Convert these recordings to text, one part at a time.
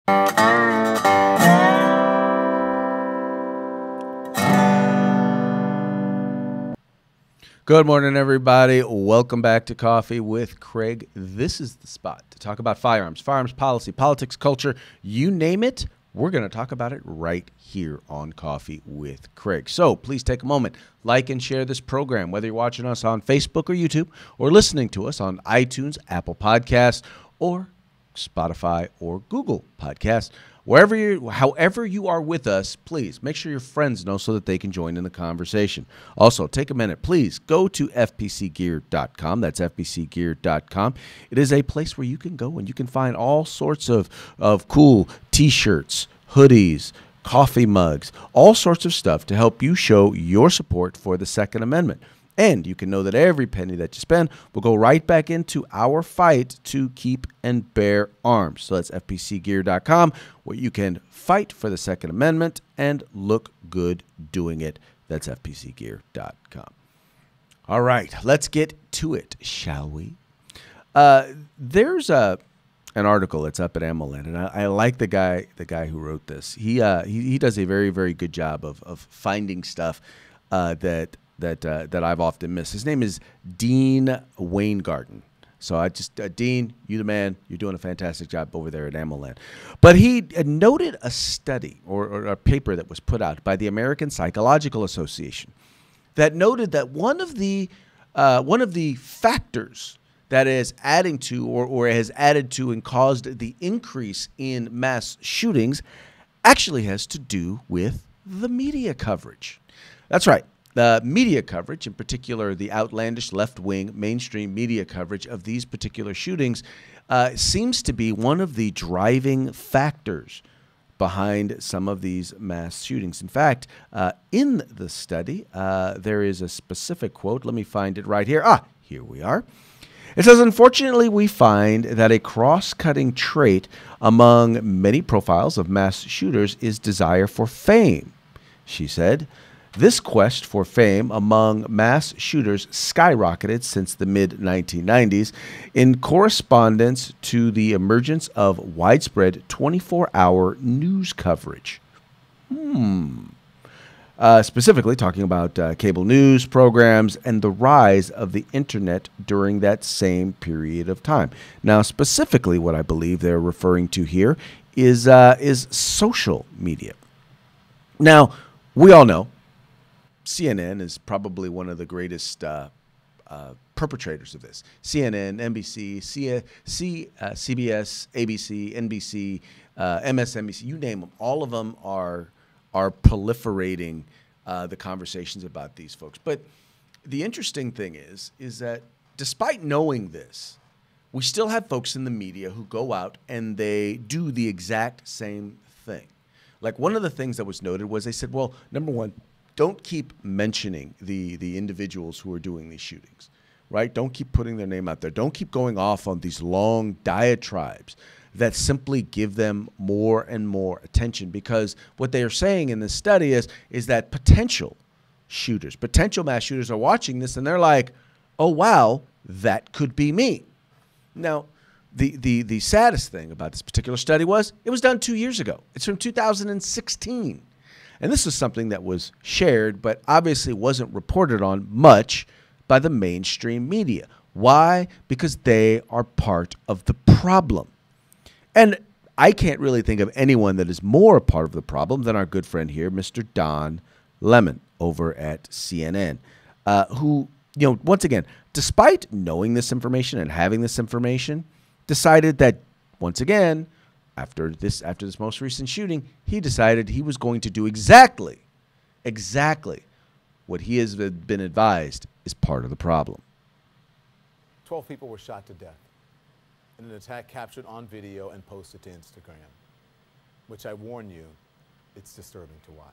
Good morning, everybody. Welcome back to Coffee with Craig. This is the spot to talk about firearms, firearms policy, politics, culture, you name it. We're going to talk about it right here on Coffee with Craig. So please take a moment, like and share this program, whether you're watching us on Facebook or YouTube or listening to us on iTunes, Apple Podcasts, or Spotify or Google Podcasts. However you are with us, please make sure your friends know so that they can join in the conversation. Also, take a minute, please go to fpcgear.com. That's fpcgear.com. It is a place where you can go and you can find all sorts of cool t-shirts, hoodies, coffee mugs, all sorts of stuff to help you show your support for the Second Amendment. And you can know that every penny that you spend will go right back into our fight to keep and bear arms. So that's fpcgear.com, where you can fight for the Second Amendment and look good doing it. That's fpcgear.com. All right, let's get to it, shall we? There's an article that's up at MSM, and I like the guy who wrote this. He does a very, very good job of finding stuff that I've often missed. His name is Dean Weingarten. So Dean, you the man. You're doing a fantastic job over there at MSM. But he noted a study or a paper that was put out by the American Psychological Association that noted that one of the factors that is adding to or has added to and caused the increase in mass shootings actually has to do with the media coverage. That's right. The media coverage, in particular the outlandish left-wing mainstream media coverage of these particular shootings, seems to be one of the driving factors behind some of these mass shootings. In fact, in the study, there is a specific quote. Let me find it right here. Here we are. It says, unfortunately, we find that a cross-cutting trait among many profiles of mass shooters is desire for fame, she said. This quest for fame among mass shooters skyrocketed since the mid-1990s in correspondence to the emergence of widespread 24-hour news coverage. Specifically talking about cable news programs and the rise of the internet during that same period of time. Now, specifically what I believe they're referring to here is social media. Now, we all know CNN is probably one of the greatest perpetrators of this. CNN, NBC, CBS, ABC, NBC, MSM, you name them. All of them are proliferating the conversations about these folks. But the interesting thing is that despite knowing this, we still have folks in the media who go out and they do the exact same thing. Like one of the things that was noted was they said, well, number one, don't keep mentioning the individuals who are doing these shootings, right? Don't keep putting their name out there. Don't keep going off on these long diatribes that simply give them more and more attention, because what they are saying in this study is that potential mass shooters are watching this and they're like, oh, wow, that could be me. Now, the saddest thing about this particular study was it was done 2 years ago. It's from 2016. And this is something that was shared, but obviously wasn't reported on much by the mainstream media. Why? Because they are part of the problem. And I can't really think of anyone that is more a part of the problem than our good friend here, Mr. Don Lemon over at CNN, who, once again, despite knowing this information and having this information, decided that, once again, after this most recent shooting, he decided he was going to do exactly what he has been advised is part of the problem. 12 people were shot to death in an attack captured on video and posted to Instagram, which I warn you, it's disturbing to watch.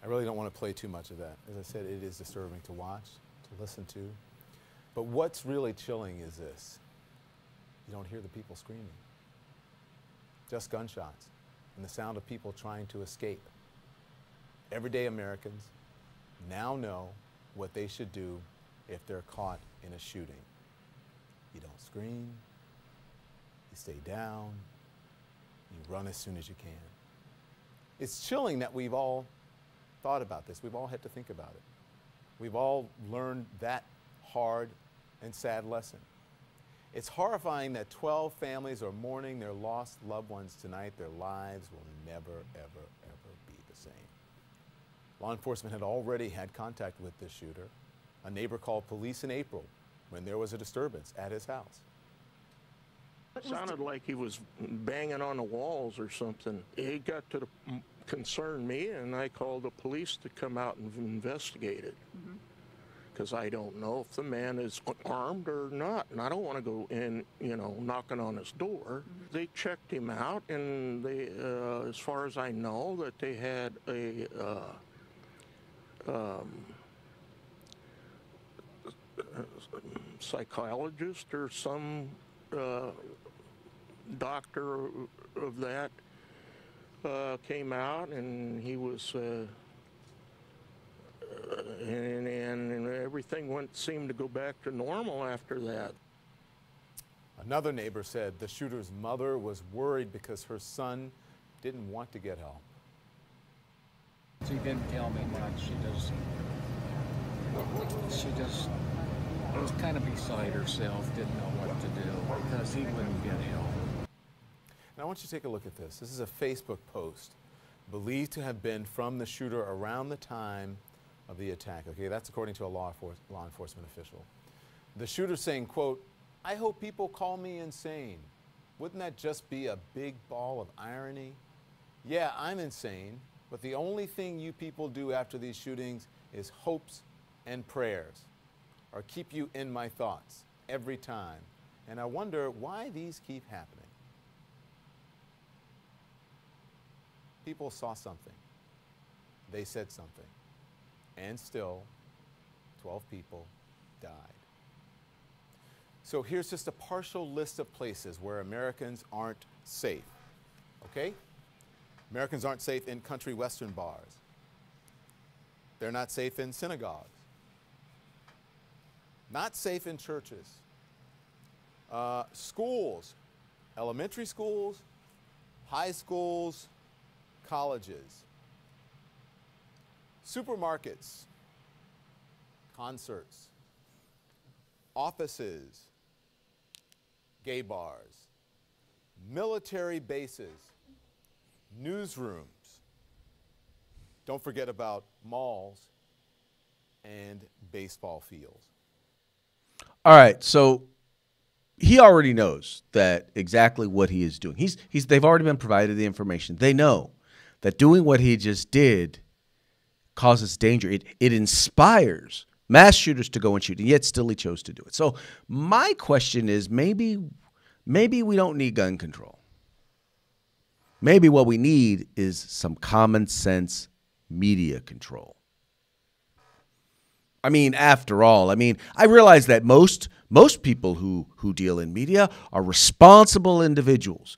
I really don't want to play too much of that. As I said, it is disturbing to watch, to listen to. But what's really chilling is this. You don't hear the people screaming. Just gunshots and the sound of people trying to escape. Everyday Americans now know what they should do if they're caught in a shooting. You don't scream, you stay down, you run as soon as you can. It's chilling that we've all thought about this. We've all had to think about it. We've all learned that hard and sad lesson. It's horrifying that 12 families are mourning their lost loved ones tonight. Their lives will never, ever, ever be the same. Law enforcement had already had contact with this shooter. A neighbor called police in April when there was a disturbance at his house. It sounded like he was banging on the walls or something. It got to concern me, and I called the police to come out and investigate it. Because I don't know if the man is armed or not, and I don't want to go in, you know, knocking on his door. They checked him out, and they, as far as I know, that they had a psychologist or some doctor of that came out, and he was and everything seemed to go back to normal after that. Another neighbor said the shooter's mother was worried because her son didn't want to get help. She didn't tell me much. She just was kind of beside herself, didn't know what to do because he wouldn't get help. Now I want you to take a look at this. This is a Facebook post believed to have been from the shooter around the time of the attack. Okay, that's according to a law enforcement official. The shooter saying, quote, "I hope people call me insane. Wouldn't that just be a big ball of irony? Yeah, I'm insane, but the only thing you people do after these shootings is hopes and prayers, or keep you in my thoughts every time. And I wonder why these keep happening." People saw something. They said something. And still, 12 people died. So here's just a partial list of places where Americans aren't safe, okay? Americans aren't safe in country western bars. They're not safe in synagogues. Not safe in churches. Schools, elementary schools, high schools, colleges. Supermarkets, concerts, offices, gay bars, military bases, newsrooms. Don't forget about malls and baseball fields. All right, so he already knows that exactly what he is doing. They've already been provided the information. They know that doing what he just did causes danger. It inspires mass shooters to go and shoot, and yet still he chose to do it. So my question is, maybe we don't need gun control. Maybe what we need is some common sense media control. I mean, after all, I realize that most people who deal in media are responsible individuals.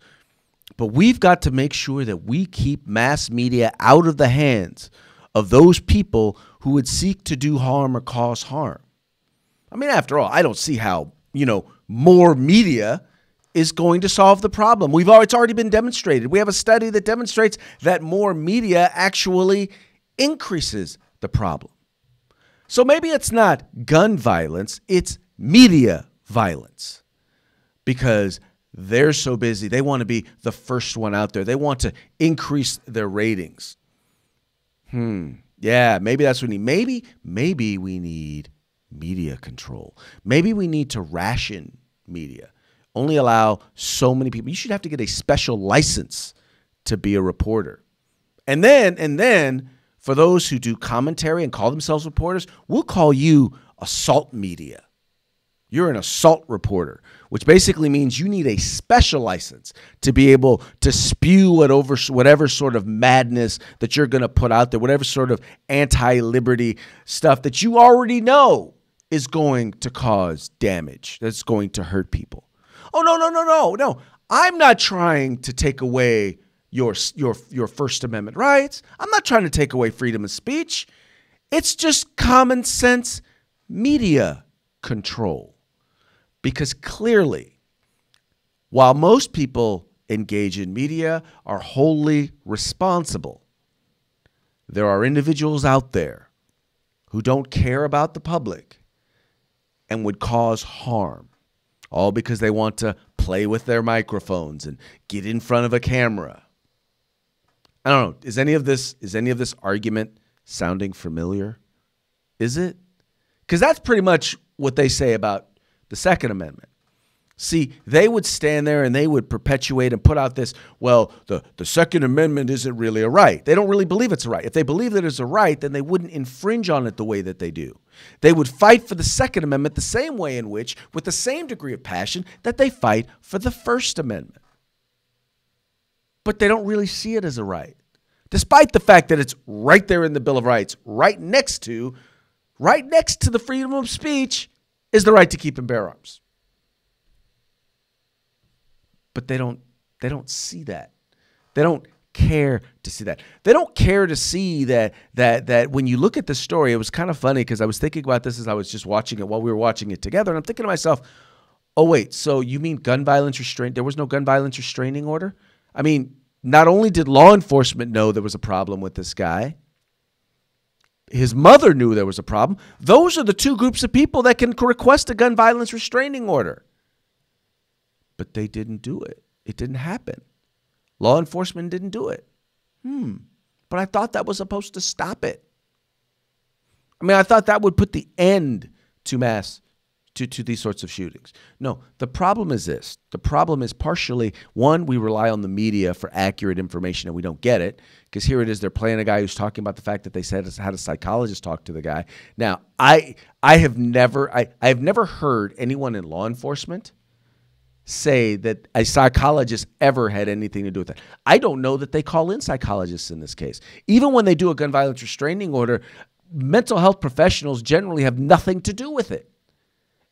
But we've got to make sure that we keep mass media out of the hands of those people who would seek to do harm or cause harm. I mean, after all, I don't see how, more media is going to solve the problem. It's already been demonstrated. We have a study that demonstrates that more media actually increases the problem. So maybe it's not gun violence, it's media violence. Because they're so busy. They want to be the first one out there. They want to increase their ratings. Yeah, maybe that's what we need. Maybe we need media control. Maybe we need to ration media. Only allow so many people. You should have to get a special license to be a reporter. And then for those who do commentary and call themselves reporters, we'll call you assault media. You're an assault reporter, which basically means you need a special license to be able to spew whatever sort of madness that you're going to put out there, whatever sort of anti-liberty stuff that you already know is going to cause damage, that's going to hurt people. Oh, no. I'm not trying to take away your First Amendment rights. I'm not trying to take away freedom of speech. It's just common sense media control. Because clearly, while most people engage in media are wholly responsible, there are individuals out there who don't care about the public and would cause harm, all because they want to play with their microphones and get in front of a camera. I don't know. Is any of this argument sounding familiar? Is it? Because that's pretty much what they say about the Second Amendment. See, they would stand there and they would perpetuate and put out this, well, the Second Amendment isn't really a right. They don't really believe it's a right. If they believe that it's a right, then they wouldn't infringe on it the way that they do. They would fight for the Second Amendment the same way in which, with the same degree of passion, that they fight for the First Amendment. But they don't really see it as a right, despite the fact that it's right there in the Bill of Rights, right next to the freedom of speech is the right to keep and bear arms. But they don't see that. They don't care to see that. They don't care to see that when you look at the story, it was kind of funny because I was thinking about this as I was just watching it while we were watching it together. And I'm thinking to myself, oh, wait, so you mean gun violence restraint? There was no gun violence restraining order? I mean, not only did law enforcement know there was a problem with this guy, his mother knew there was a problem. Those are the two groups of people that can request a gun violence restraining order. But they didn't do it. It didn't happen. Law enforcement didn't do it. But I thought that was supposed to stop it. I mean, I thought that would put the end to to these sorts of shootings. No, the problem is this. The problem is partially, one, we rely on the media for accurate information and we don't get it. Because here it is, they're playing a guy who's talking about the fact that they said had a psychologist talk to the guy. Now, I have never heard anyone in law enforcement say that a psychologist ever had anything to do with that. I don't know that they call in psychologists in this case. Even when they do a gun violence restraining order, mental health professionals generally have nothing to do with it.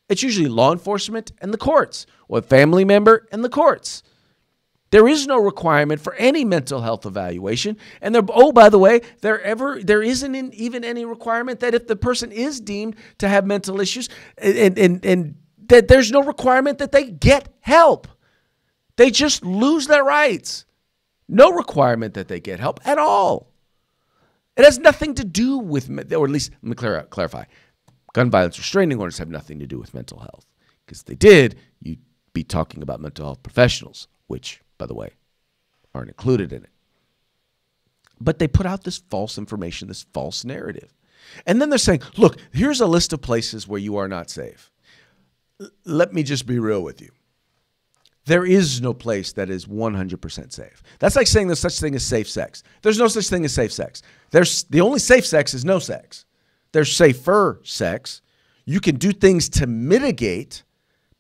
It's usually law enforcement and the courts, or a family member and the courts. There is no requirement for any mental health evaluation. And by the way, there isn't even any requirement that if the person is deemed to have mental issues and that there's no requirement that they get help. They just lose their rights. No requirement that they get help at all. It has nothing to do with, or at least, let me clarify. Gun violence restraining orders have nothing to do with mental health. Because if they did, you'd be talking about mental health professionals, which, by the way, aren't included in it. But they put out this false information, this false narrative. And then they're saying, look, here's a list of places where you are not safe. Let me just be real with you. There is no place that is 100% safe. That's like saying there's such thing as safe sex. There's no such thing as safe sex. The only safe sex is no sex. There's safer sex. You can do things to mitigate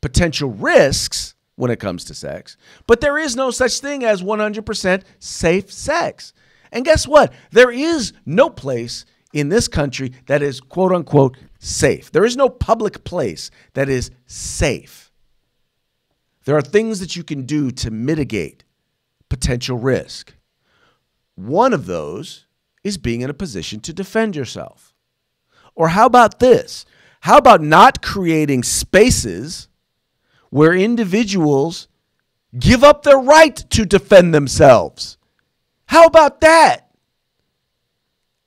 potential risks when it comes to sex, but there is no such thing as 100% safe sex. And guess what? There is no place in this country that is quote unquote safe. There is no public place that is safe. There are things that you can do to mitigate potential risk. One of those is being in a position to defend yourself. Or how about this? How about not creating spaces where individuals give up their right to defend themselves? How about that?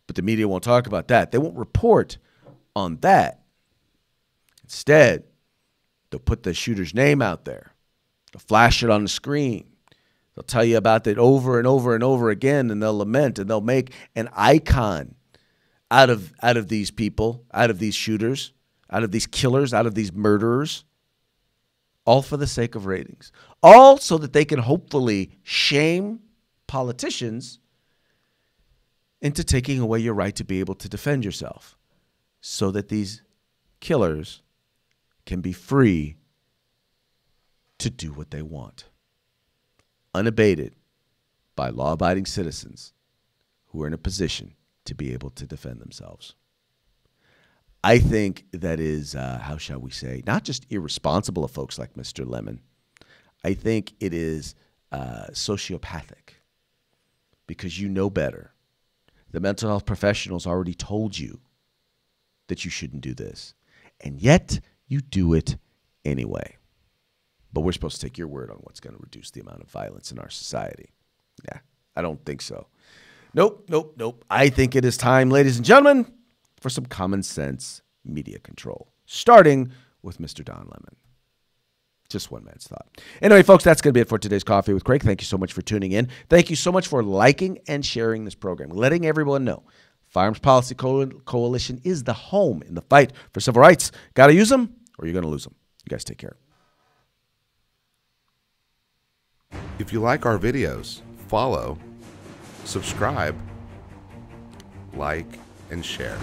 But the media won't talk about that. They won't report on that. Instead, they'll put the shooter's name out there. They'll flash it on the screen. They'll tell you about it over and over and over again, and they'll lament, and they'll make an icon out of these people, out of these shooters, out of these killers, out of these murderers, all for the sake of ratings. All so that they can hopefully shame politicians into taking away your right to be able to defend yourself, so that these killers can be free to do what they want, unabated by law-abiding citizens who are in a position to be able to defend themselves. I think that is, how shall we say, not just irresponsible of folks like Mr. Lemon. I think it is sociopathic. because you know better. The mental health professionals already told you that you shouldn't do this, and yet you do it anyway. But we're supposed to take your word on what's going to reduce the amount of violence in our society. Yeah, I don't think so. Nope. I think it is time, ladies and gentlemen, for some common sense media control, starting with Mr. Don Lemon. Just one man's thought. Anyway, folks, that's going to be it for today's Coffee with Craig. Thank you so much for tuning in. Thank you so much for liking and sharing this program, letting everyone know Firearms Policy Coalition is the home in the fight for civil rights. Got to use them or you're going to lose them. You guys take care. If you like our videos, follow, subscribe, like, and share.